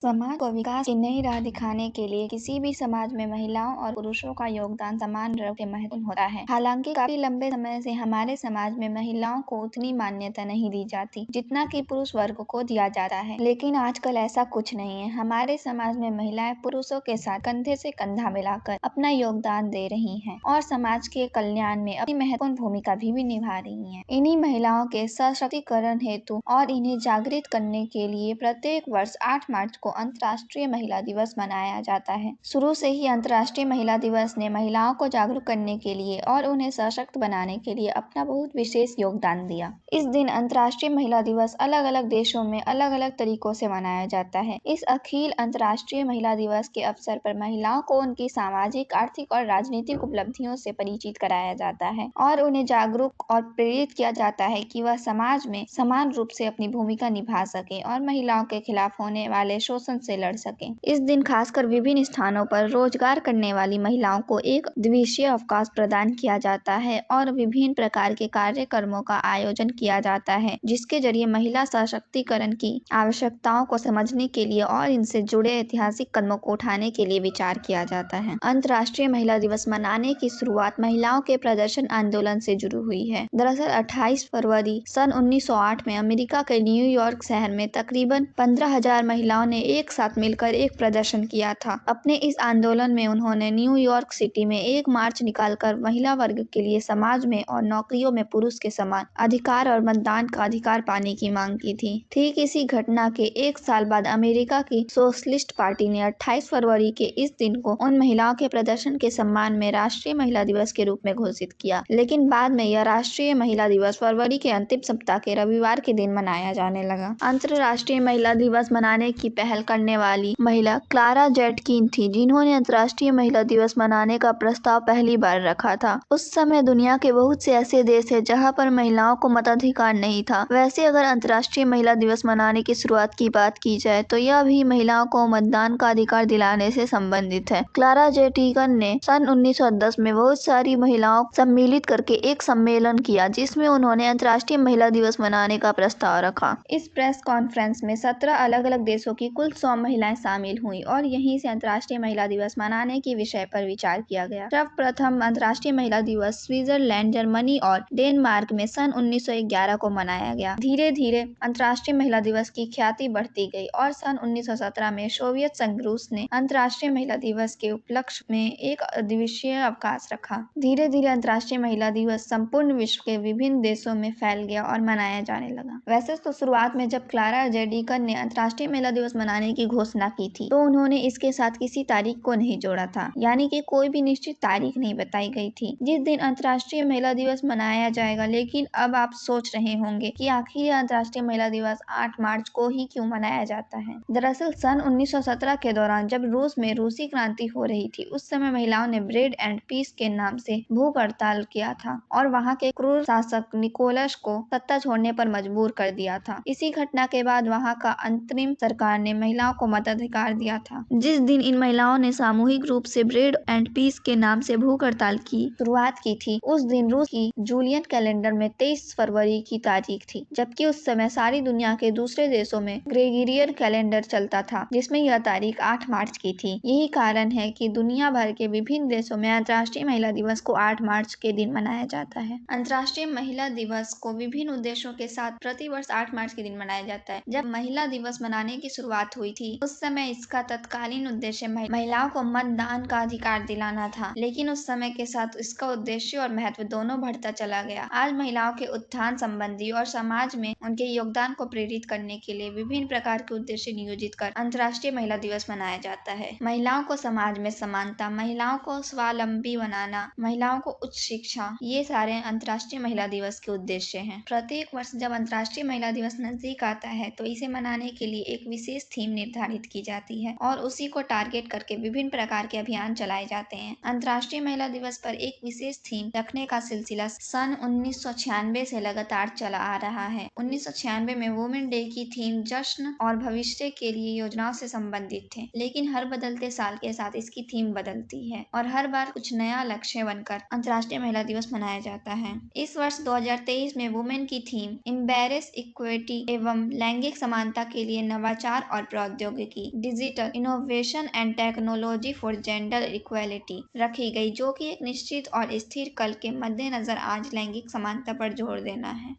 समाज को विकास की नई राह दिखाने के लिए किसी भी समाज में महिलाओं और पुरुषों का योगदान समान रूप से महत्वपूर्ण होता है। हालांकि काफी लंबे समय से हमारे समाज में महिलाओं को उतनी मान्यता नहीं दी जाती जितना कि पुरुष वर्ग को दिया जाता है, लेकिन आजकल ऐसा कुछ नहीं है। हमारे समाज में महिलाएं पुरुषों के साथ कंधे से कंधा मिलाकर अपना योगदान दे रही हैं और समाज के कल्याण में अपनी महत्वपूर्ण भूमिका भी निभा रही हैं। इन्हीं महिलाओं के सशक्तिकरण हेतु और इन्हें जागृत करने के लिए प्रत्येक वर्ष 8 मार्च को अंतर्राष्ट्रीय महिला दिवस मनाया जाता है। शुरू से ही अंतर्राष्ट्रीय महिला दिवस ने महिलाओं को जागरूक करने के लिए और उन्हें सशक्त बनाने के लिए अपना बहुत विशेष योगदान दिया। इस दिन अंतर्राष्ट्रीय महिला दिवस अलग अलग देशों में अलग अलग तरीकों से मनाया जाता है। इस अखिल अंतर्राष्ट्रीय महिला दिवस के अवसर पर महिलाओं को उनकी सामाजिक, आर्थिक और राजनीतिक उपलब्धियों से परिचित कराया जाता है और उन्हें जागरूक और प्रेरित किया जाता है कि वह समाज में समान रूप से अपनी भूमिका निभा सके और महिलाओं के खिलाफ होने वाले शोषण से लड़ सके। इस दिन खासकर विभिन्न स्थानों पर रोजगार करने वाली महिलाओं को एक दिवसीय अवकाश प्रदान किया जाता है और विभिन्न प्रकार के कार्यक्रमों का आयोजन किया जाता है, जिसके जरिए महिला सशक्तिकरण की आवश्यकताओं को समझने के लिए और इनसे जुड़े ऐतिहासिक कदमों को उठाने के लिए विचार किया जाता है। अंतर्राष्ट्रीय महिला दिवस मनाने की शुरुआत महिलाओं के प्रदर्शन आंदोलन से जुड़ी हुई है। दरअसल 28 फरवरी सन 1908 में अमेरिका के न्यूयॉर्क शहर में तकरीबन 15,000 महिलाओं ने एक साथ मिलकर एक प्रदर्शन किया था। अपने इस आंदोलन में उन्होंने न्यूयॉर्क सिटी में एक मार्च निकालकर महिला वर्ग के लिए समाज में और नौकरियों में पुरुष के समान अधिकार और मतदान का अधिकार पाने की मांग की थी। ठीक इसी घटना के एक साल बाद अमेरिका की सोशलिस्ट पार्टी ने 28 फरवरी के इस दिन को उन महिलाओं के प्रदर्शन के सम्मान में राष्ट्रीय महिला दिवस के रूप में घोषित किया, लेकिन बाद में यह राष्ट्रीय महिला दिवस फरवरी के अंतिम सप्ताह के रविवार के दिन मनाया जाने लगा। अंतर्राष्ट्रीय महिला दिवस मनाने की पहल करने वाली महिला क्लारा जेटकिन थी, जिन्होंने अंतर्राष्ट्रीय महिला दिवस मनाने का प्रस्ताव पहली बार रखा था। उस समय दुनिया के बहुत से ऐसे देश है जहां पर महिलाओं को मताधिकार नहीं था। वैसे अगर अंतर्राष्ट्रीय महिला दिवस मनाने की शुरुआत की बात की जाए तो यह भी महिलाओं को मतदान का अधिकार दिलाने से संबंधित है। क्लारा जेटकिन ने सन 1910 में बहुत सारी महिलाओं को सम्मिलित करके एक सम्मेलन किया, जिसमें उन्होंने अंतर्राष्ट्रीय महिला दिवस मनाने का प्रस्ताव रखा। इस प्रेस कॉन्फ्रेंस में 17 अलग अलग देशों की कुल 100 महिलाएं शामिल हुई और यहीं से अंतर्राष्ट्रीय महिला दिवस मनाने के विषय पर विचार किया गया। सर्वप्रथम अंतर्राष्ट्रीय महिला दिवस स्विट्जरलैंड, जर्मनी और डेनमार्क में सन 1911 को मनाया गया। धीरे धीरे अंतर्राष्ट्रीय महिला दिवस की ख्याति बढ़ती गई और सन 1917 में सोवियत संघ रूस ने अंतर्राष्ट्रीय महिला दिवस के उपलक्ष्य में एक दिवसीय अवकाश रखा। धीरे धीरे अंतर्राष्ट्रीय महिला दिवस संपूर्ण विश्व के विभिन्न देशों में फैल गया और मनाया जाने लगा। वैसे तो शुरुआत में जब क्लारा जेटकिन ने अंतर्राष्ट्रीय महिला दिवस मनाने की घोषणा की थी तो उन्होंने इसके साथ किसी तारीख को नहीं जोड़ा था, यानी कि कोई भी निश्चित तारीख नहीं बताई गई थी जिस दिन अंतर्राष्ट्रीय महिला दिवस मनाया जाएगा। लेकिन अब आप सोच रहे होंगे कि आखिर यह अंतर्राष्ट्रीय महिला दिवस 8 मार्च को ही क्यों मनाया जाता है। दरअसल सन 1917 के दौरान जब रूस में रूसी क्रांति हो रही थी, उस समय महिलाओं ने ब्रेड एंड पीस के नाम से भूख हड़ताल किया था और वहाँ के क्रूर शासक निकोलस को सत्ता छोड़ने पर मजबूर कर दिया था। इसी घटना के बाद वहाँ का अंतरिम सरकार ने महिलाओं को मताधिकार दिया था। जिस दिन इन महिलाओं ने सामूहिक रूप से ब्रेड एंड पीस के नाम से भूख हड़ताल की शुरुआत की थी, उस दिन रूस की जूलियन कैलेंडर में 23 फरवरी की तारीख थी, जबकि उस समय सारी दुनिया के दूसरे देशों में ग्रेगोरियन कैलेंडर चलता था, जिसमें यह तारीख 8 मार्च की थी। यही कारण है कि दुनिया भर के विभिन्न देशों में अंतर्राष्ट्रीय महिला दिवस को 8 मार्च के दिन मनाया जाता है। अंतर्राष्ट्रीय महिला दिवस को विभिन्न उद्देश्यों के साथ प्रतिवर्ष 8 मार्च के दिन मनाया जाता है। जब महिला दिवस मनाने की शुरुआत हुई थी उस समय इसका तत्कालीन उद्देश्य महिलाओं को मतदान का अधिकार दिलाना था, लेकिन उस समय के साथ इसका उद्देश्य और महत्व दोनों बढ़ता चला गया। आज महिलाओं के उत्थान संबंधी और समाज में उनके योगदान को प्रेरित करने के लिए विभिन्न प्रकार के उद्देश्य नियोजित कर अंतर्राष्ट्रीय महिला दिवस मनाया जाता है। महिलाओं को समाज में समानता, महिलाओं को स्वावलंबी बनाना, महिलाओं को उच्च शिक्षा, ये सारे अंतर्राष्ट्रीय महिला दिवस के उद्देश्य हैं। प्रत्येक वर्ष जब अंतर्राष्ट्रीय महिला दिवस नजदीक आता है तो इसे मनाने के लिए एक विशेष थीम निर्धारित की जाती है और उसी को टारगेट करके विभिन्न प्रकार के अभियान चलाए जाते हैं। अंतर्राष्ट्रीय महिला दिवस पर एक विशेष थीम रखने का सिलसिला सन 1996 से लगातार चला आ रहा है। 1996 में वुमेन डे की थीम जश्न और भविष्य के लिए योजनाओं से संबंधित थे, लेकिन हर बदलते साल के साथ इसकी थीम बदलती है और हर बार कुछ नया लक्ष्य बनकर अंतर्राष्ट्रीय महिला दिवस मनाया जाता है। इस वर्ष 2023 में वुमेन की थीम एम्बेरेस इक्विटी एवं लैंगिक समानता के लिए नवाचार और प्रौद्योगिकी, digital innovation and technology for gender equality रखी गई, जो कि एक निश्चित और स्थिर कल के मद्देनजर आज लैंगिक समानता पर जोर देना है।